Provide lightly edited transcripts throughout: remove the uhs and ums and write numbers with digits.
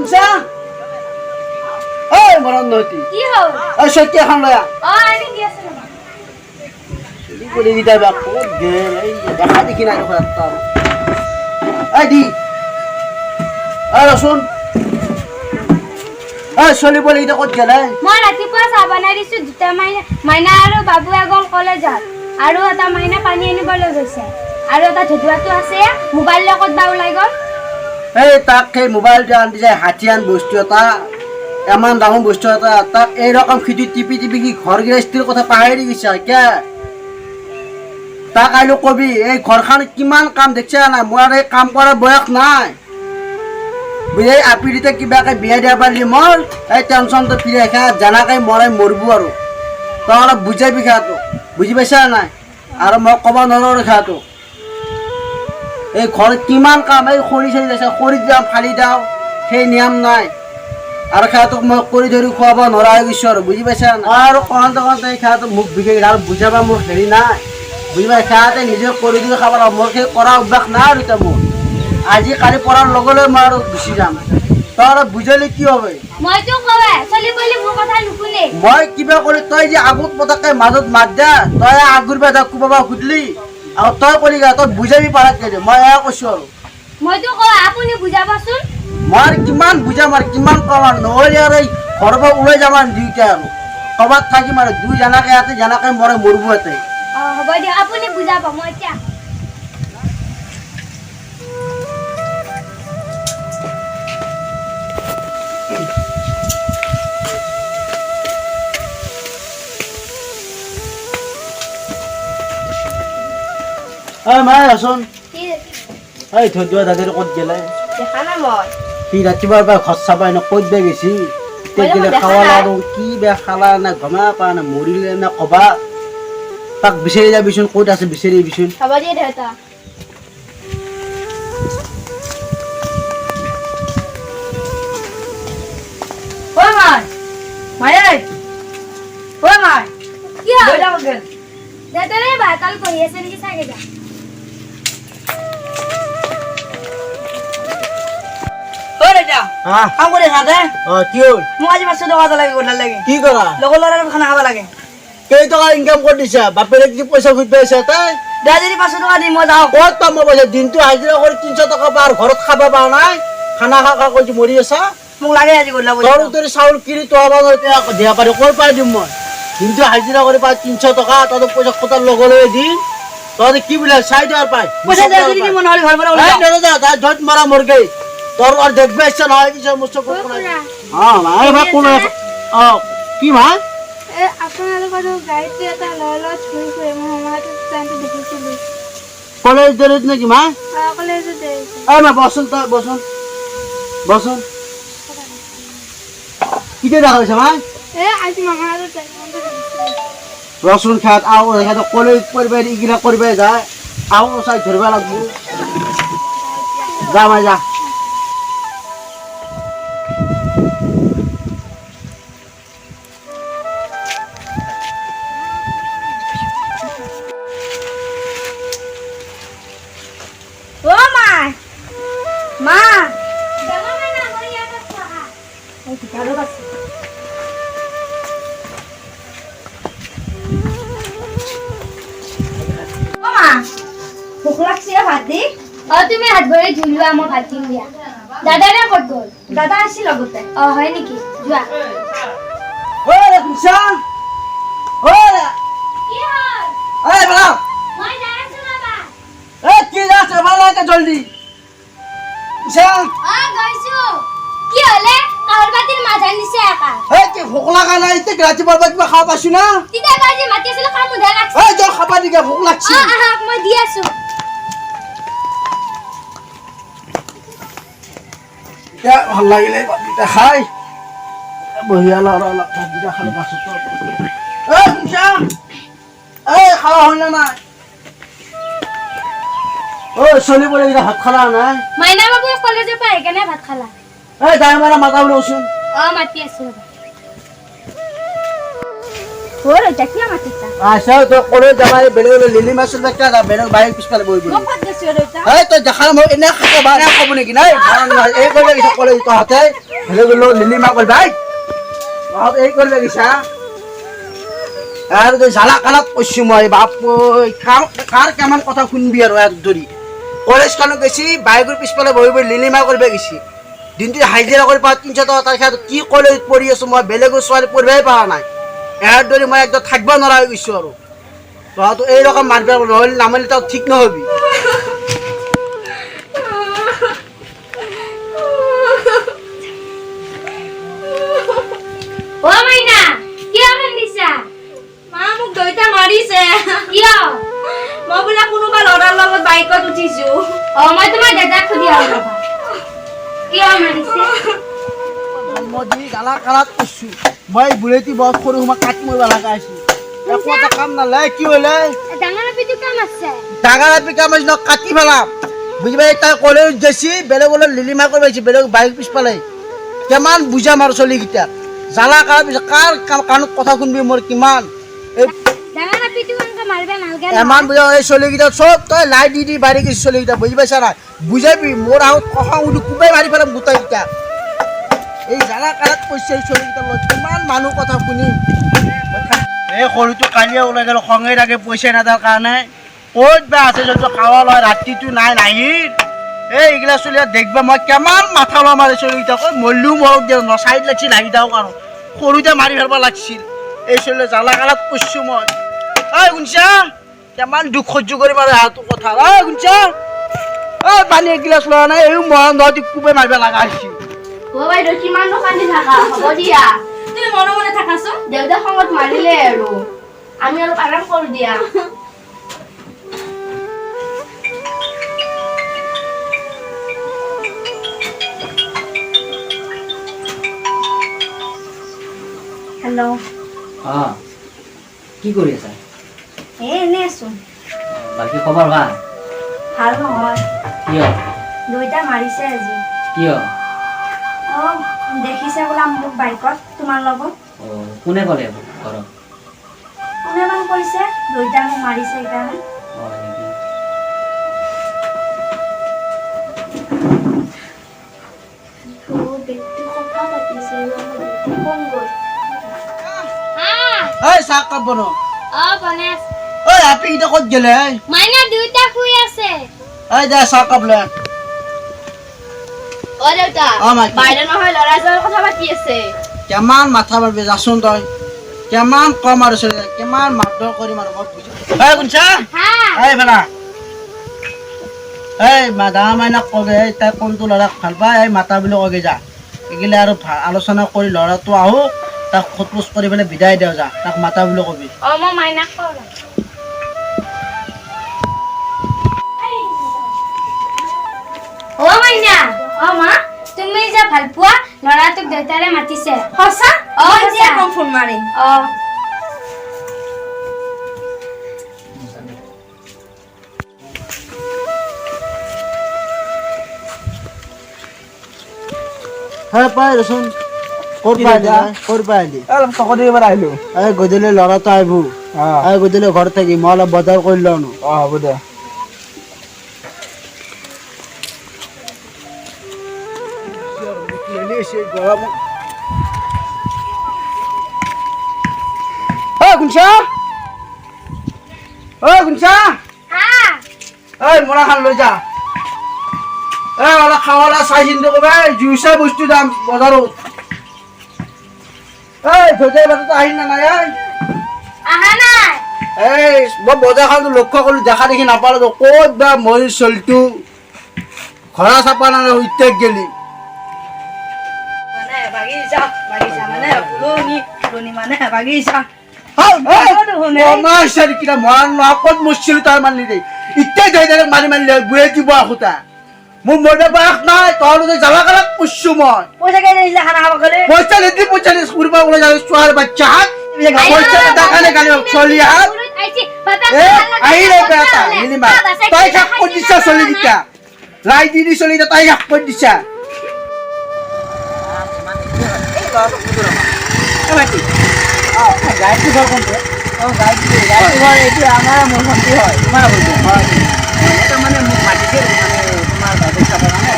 শুনছা এই মৰণ নতি কি হ'ল এই সত্যি এখন লয়া আনি দি আছে না কি কৰি দিতা বা ক'ত গেল এই দেখা দেখি নাই দেখো একটা এই দি এই ৰচোন এই চলি বলি এটা ক'ত গেল মই ৰাতিপুৱা চাহ বনাই দিছো দুটা মাইনা আৰু বাবু গ'ল কলেজত আৰু এটা মাইনা পানী আনিবলৈ গৈছে আৰু এটা ধুধুৱাটো আছে মোবাইল লগত বা ওলাই গ'ল এই তাক সেই মোবাইলটো আন দিছে হাতিয়ান বস্তু এটা এমান ডাঙৰ বস্তু এটা তাক এই ৰকম খিটি টিপি টিপি কি ঘৰ গৃহস্থিৰ কথা পাহৰি গৈছে কে তাক আইলো কবি এই ঘৰখন কিমান কাম দেখছে নাই মোৰ এই কাম কৰাৰ বয়স নাই এই আপিৰিতে কিবাকে বিয়া দিয়া পাৰিলি মোৰ এই টেনচনটো ফিৰি ৰাখা জানাকে মৰাই মৰবো আৰু তই অলপ বুজাবি খাটো বুজি পাইছা নাই আৰু মই ক'ব নোৱাৰো খাটো এই ঘৰত কিমান কাম এই খৰি চৰি যাইছে খৰি যাওঁ ফালি যাওঁ সেই নিয়ম নাই আৰু খাটোক মই কৰি ধৰি খুৱাব নোৱাৰা হৈ গৈছোঁ আৰু বুজি পাইছা আৰু কওঁতে কওঁতে এই খাটো মোক বিশেষ আৰু বুজাব মোৰ হেৰি নাই বুজি পাই খাতে নিজে কৰি ধৰি খাব লাগিব মোৰ সেই কৰা অভ্যাস নাই আৰু এতিয়া মোৰ আজি কালি পঢ়াৰ লগে লগে মই আৰু গুচি যাম তই অলপ বুজালে কি হ'ব মইতো কওঁৱে চলি বলি মোৰ কথা নুশুনে মই কিবা কৰি তই যে আগত পতাকে মাজত মাত দে তই আগুৰ বেদা কোবাবা সুধলি আৰু তই কৰি গা তই বুজাবি পাৰাকে দে মই এয়া কৈছোঁ আৰু মইতো কওঁ আপুনি বুজাবচোন মই কিমান বুজাম আৰু কিমান কম আৰু নহ'লে আৰু এই ঘৰৰ পৰা ওলাই যাম আৰু দুইটা আৰু ক'ৰবাত থাকিম আৰু দুই জানাকে ইয়াতে জানাকে মৰে মৰিব ইয়াতে হ'ব দিয়ক আপুনি বুজাব মই এতিয়া মায়ে ৰচোন কি এই ধৈৰ্য দাদিৰ ক'ত গেলে দেখা নাই মই সি ৰাতিপুৱাৰ পৰা ঘৰ চাব এনে ক'ত বে গেছি গেলে খাৱা লাৰু কি বে খালা না গমা পা না মৰিলে না ক'বা তাক বিচাৰি যাবিচোন ক'ত আছে বিচাৰি আহিবিচোন হ'ব দিয়ে দেউতা ঐ মাই মায়ে ঐ মাই কি হ'ল লৈ যাওঁ গেল দেউতাৰে বাতাল পঢ়ি আছে নেকি চাগে যা ঐ দেউতা হা কাম কৰি আছা দে কি হ'ল মোক আজি 500 টকা এটা লাগে গধূলি লাগে কি কৰা লগৰ ল'ৰাৰ খানা খাব লাগে কেই টকা ইনকাম কৰি দিছা বাপেৰে কি পইচা খুজি পাইছা তাই দে যদি 500 টকা দি মই যাওঁ ক'ত পাম মই পইচা দিনটো হাজিৰা কৰি 300 টকা পাৰ ঘৰত খাব পৰা নাই খানা খা কৰি মৰি আছা মোক লাগে আজি গধূলি তোৰ উতৰি চাউল কিনি তোৰ দিয়া পাৰি ক'ৰ পাই দিম মই দিনটো হাজিৰা কৰি পাই 300 টকা তহঁতক পইচা খোটাৰ লগে দিম তহঁতে কি বোলে চাই দিয়াৰ পাই পইচা দে যদি মই নহ'লে ঘৰৰ পৰা ওলাই যাওঁ ধত মৰা মৰগে তোৰ আৰু দেখবে ইচ্ছা নহয় কিছু মোৰ চকুত মায়ে ভাগ কোন কি মা আপোনালোকৰ গাড়ীটো এটা লৈ লৈ ঘূৰি ফুৰে মই সময়টো টাইমটো দেখিছিলোঁ কলেজ দেৰিত নেকি মা কলেজত মা বচোন তই বচোন বচোন কেতিয়া দেখা হৈছে মা আজি মামাৰ ৰচোন খাত আৰু সিহঁতে কলেজ কৰিব এইগিলা কৰিব যায় আৰু চাই ধৰিব লাগিব যা মা যা মা ভোক লাগছে ভাত দি তুমি হাত ভৰি ধুই লোৱা মই ভাত দিম দিয়া দাদাৰে ক'ত গ'ল দাদা আছিল লগতে হয় নেকি যোৱা জলদি কি হলে কাহৰ বাতিৰ মাঝা নিছে একা ভোক লগা নাই ৰাতিপুৱাৰ পৰা কিবা খাব পাইছো না তেতিয়া বাজি মাতি আছিল কাম উধা লাগছে তই খাবা দিকে ভোক লাগছে আহাক মই দি আছো ভাল লাগিলে ভাতকেইটা খাই বহিয়া অলপ ভাতকেইটা খালে পাছত খাওয়া হল না নাই চলি বলে ভাত খালা নাই মাইনা বাবু কলেজৰ পৰা কেনে ভাত খালা দাই মাৰা মাতা বোলচোন মাতি আছো ওর এটা কি মাতিতা আচ্ছা তো করে যাবাই বেলে লিলি মাছের একটা দা বেরং বাইক পিছকালে বইবি মই ভাত দিছো এটা তো দেখা মই এনে খাবা না কব নেকি নাই এই কইলে কিছু কলে তো হাতে হেলে গলো লিলিমা কল ভাই বাপ এই করবে গিসা আর তো জ্বালা কালাত কইছি মই বাপ কার কেমন কথা শুনবি আর এত ধরি কলেজ কেন গেছি বাইকের পিছফালে বহি বহি লিলিমা করবে গেছি দিনটি হাজিরা করে 300 টাকা তার সাথে কি কলেজ পড়ি আছো মই বেলেগৰ ছোৱালী পঢ়িবই পৰা নাই এৰ ধৰি মই একদম থাকবা নৰা হৈ গৈছো আৰু তো এইরকম মারবে নহলে নামালে তাও ঠিক নহবি ও মাইনা কিয় কান্দিছা মা মোক দইতা মাৰিছে কিয় মই বোলে কোনোবা ল'ৰাৰ লগত বাইকত উঠিছো মই তোমাৰ দাদাক সুধি আহো ৰবা কিয় মাৰিছে মদি গালা কালাত কইছো মই বুলেটি বহুত সৰু সময় কাটি মৰিব লাগা আছি একো এটা কাম নালে কি হলে ডাঙৰ পিতু কাম আছে ডাঙৰ পিকা মই কাটি ফেলাম বুঝিবা তাই কলেজ গেছি বেলেগলৈ লিলিমা কৰি পাইছি বেলেগ বাইক পিছফালে কেমান বুজাম আৰু চলিকেইটা জ্বালা কাৰ কাৰ কাণত কথা শুনবি মোৰ কিমান ডাঙৰ পিতু কামকে মাৰিবা নালগে এমান বুজা এই চলিকেইটা চব তই লাই দি দি বাঢ়ি গৈছি চলিকেইটা বুজি পাইছা নাই বুজাবি মোৰ আগত কখা উঠি কোবাই মাৰি ফেলাম গোটাইকেইটা এই জ্বালা কাৰত কৈছে এই চলিকেইটা লগত কিমান মানুহ কথা শুনি এই সৰুটো কালিয়ে ওলাই গেল খঙে লাগে পইচা নাদাৰ কাৰণে ক'ত বা আছে যদি খাৱা লয় ৰাতিটো নাই নাহিল এইগিলা চলি দেখবা মই কিমান মাথা লোৱা মাৰি চলিকেইটা কৈ মৰিলেও মৰক দিয়া নচাইত লাগছিল লাগি যাওক আৰু সৰুতে মাৰি ফেলব লাগছিল এই চলি জ্বালা কালত কৈছোঁ মই ঐ শুনছা কিমান দুখ সহ্য কৰিম আৰু হাতটো কথা ঐ শুনছা ঐ পানী এগিলাচ লোৱা নাই এই মৰম ধৰতি কোবাই মাৰিব লগা হৈছিল ও বাইদেউ কিমান কান্দি থাকা হ'ব দিয়া তুমি মনে মনে থাকাচোন দেউতা খঙত মাৰিলে আৰু আমি অলপ আৰাম কৰো দিয়া হেল্ল' কি কৰি আছা এনে আছো বাকী খবৰ ভাল ভাল নহয় কিয় দুইটা মাৰিছে আজি কিয় দেখিছে বোলা মোক বাইকত তোমাৰ লগত কোনে ক'লে ঘৰত কোনে মান কৰিছে দুইটা মোক মাৰিছে সেইকাৰণে নেকি কথা পাতিছে ঐ চাহ কাপ বনো বনাই ঐ আপি এতিয়া ক'ত গেলে মাইনা দুইটা শুই আছে ঐ দে চাহ কাপ লে দেউতা মাইকি বাইদেউ নহয় ল'ৰাজনৰ কথা পাতি আছে কিমান মাথা মাৰিবি যাচোন তই কিমান কম আৰু চলি কিমান মাৰধৰ কৰিম আৰু মই বুজি ঐ শুনছা এই ফেলা এই ডাঙৰ মাইনাক কগে তাই কোনটো ল'ৰাক ভাল পায় এই মাতা বুলি কগে যা এইগিলা আৰু আলোচনা কৰি ল'ৰাটো আহোক তাক সোধ-পোছ কৰি পেলাই বিদায় দিওঁ যা তাক মাতা বুলি কবি মই মাইনাক কওঁ মাইনা মা তুমি যে ভাল পোৱা ল'ৰাটোক দেউতাৰে মাতিছে সঁচা এতিয়া মোক ফোন মাৰিম হয় পাই ৰচোন ক'ত পাই অলপ চকত দিব আহিলো এই গধূলি ল'ৰাটো আহিব এই গধূলি ঘৰত থাকি মই অলপ বজাৰ কৰি লওঁ হ'ব দে মৰা খান লৈ যা অলপ খাৱালা চাই চিন্তা কৰিবা জুই চাই বস্তু দাম বজাৰত আহিল না নাই আহা নাই এই মই বজাৰখনটো লক্ষ্য কৰিলো দেখা দেখি নাপালো ক'ত বা মৰি চলিটো ঘৰা চাপা নাই উত্তেক গেলি বাগিচা মানে ফুলনি মানে বাগিচা কিনা মৰাণ ক'ত মৰিছিলো তাৰ মানি দেই ইত্যাই মাৰি মাৰি বুঢ়ে দিব আহোতা মোৰ মনে বয়স নাই তহঁতে যাবা কালাক পুষছো মই পইচা কেই দিলে খানা খাব গ'লে পইচা নিদি পইচা নিদি স্কুলবা ওলাই যাই চোৱাৰ বাচ্চা হাত পইচা দেখানে কালি চলি হাত আহিলে বেটা নীলিমা তই খাক কৰি দিছা চলি গিটা লাই দি চলি গিটা তই খাক কৰি দিছা গাড়ীটো ঘৰ কোনটো গাড়ীটো ঘৰ এইটো আমাৰ মোৰ ভণ্টি হয় তোমাৰ ভণ্টি এটা মানে মোক মাতিছে মানে তোমাৰ বাইদেউ চাবৰ কাৰণে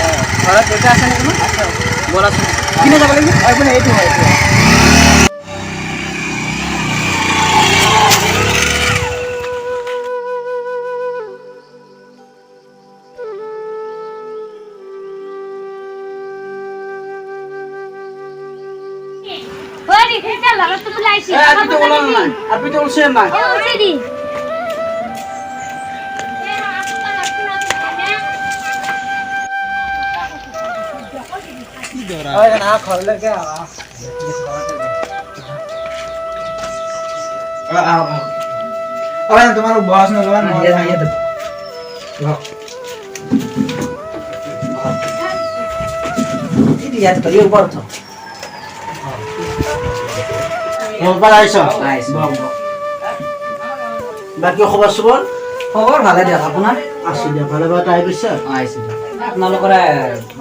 ঘৰত দেউতা আছে নে তোমাৰ ব'লাচোন কিনে যাব লাগিব আপুনি এইটো হয় এইটো ওই রিক্সা লাগাতে বুলাইছি এই আপিটো ওলাল নাই আপিটো উলছে নাই ও সিদি হয় না ঘৰলৈকে তোমাৰ বস নলবা ইয়াত তলি ওপৰত থ মোবাইল আইছো আহিছো। বাকি খবৰ চবৰ খবৰ ভালে দিয়ক আপোনাৰ আছো দিয়া ভালে ভালে আহি গৈছে আহিছোঁ আপোনালোকৰ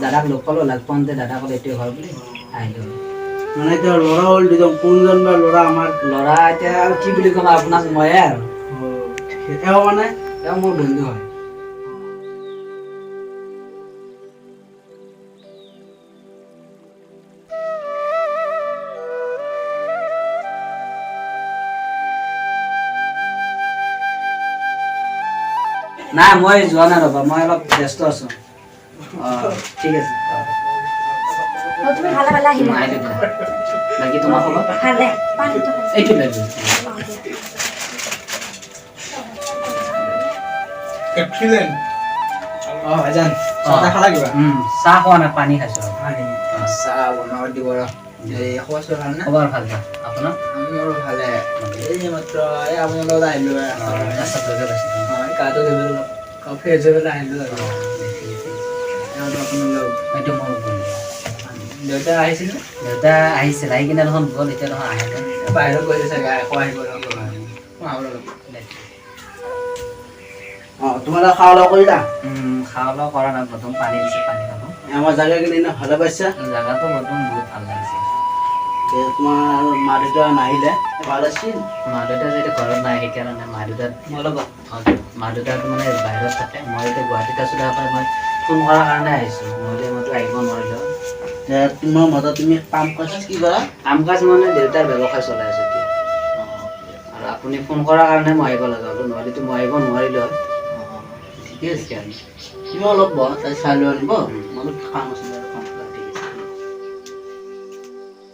দাদাক লগ পালোঁ লগ পাওঁতে দাদা ক'লে এইটোৱে ঘৰ বুলি আহিলোঁ মানে এতিয়া ল'ৰা হ'ল দুজন কোনজন বা ল'ৰা আমাৰ ল'ৰা এতিয়া আৰু কি বুলি ক'ম আপোনাক ময়ে আৰু এওঁ মানে তেওঁ মোৰ বন্ধু হয় নাই মই যোৱা নাই ৰ'বা মই অলপ ব্যস্ত আছোঁ অঁ ঠিক আছে তুমি ভালে ভালে আহিলা আহিলোঁ দিয়া বাকী তোমাৰ খবৰ ভালে পানীটো এইটো লাগিব এক্সিলেণ্ট এজন চাহ খালা কিবা চাহ খোৱা নাই পানী খাইছোঁ চাহ বনাব দিব ৰ এই খবৰ ভাল নে খবৰ ভাল ভাল আপোনাৰ মোৰো ভালে এই মাত্ৰ এই আপোনাৰ লগত আহিলোঁ ৰাস্তাত লৈ পাইছোঁ গাটো ধুবলৈ কফি এজবলৈ আহিলোঁ আৰু আপোনাৰ লগ এইটো মোৰ বন্ধু দেউতা আহিছিল দেউতা আহিছিল আহি কিনে দেখোন গ'ল এতিয়া দেখোন আহে বাহিৰত গৈছে চাগে আকৌ আহিব তোমালোকে খাওয়া দাওয়া কৰিলা খাওয়া দাওয়া কৰা নাই প্ৰথম পানী দিছে পানী খালোঁ আমাৰ জাগা কিনে এনে ভালে পাইছা জাগাটো বৰ্তমান বহুত ভাল লাগিছে তোমাৰ মা দেউতা নাহিলে ভাল আছিল মা দেউতা যেতিয়া ঘৰত নাই সেইকাৰণে মা দেউতাত মা দেউতাটো মানে বাহিৰত থাকে মই এতিয়া গুৱাহাটীত আছোঁ তাৰপৰা মই ফোন কৰাৰ কাৰণে আহিছোঁ মইতো আহিব নোৱাৰিলোঁ তোমাৰ মতে তুমি কাম কাজ কি কৰা কাম কাজ মানে দেউতাৰ ব্যৱসায় চলাই আছোঁ এতিয়া আৰু আপুনি ফোন কৰাৰ কাৰণে মই আহিব লগা হ'লোঁ নহ'লেতো মই আহিব নোৱাৰিলোঁ হয় ঠিকে আছে তুমি অলপ বহ তাই চাই লৈ আনিব অলপ কাম আছে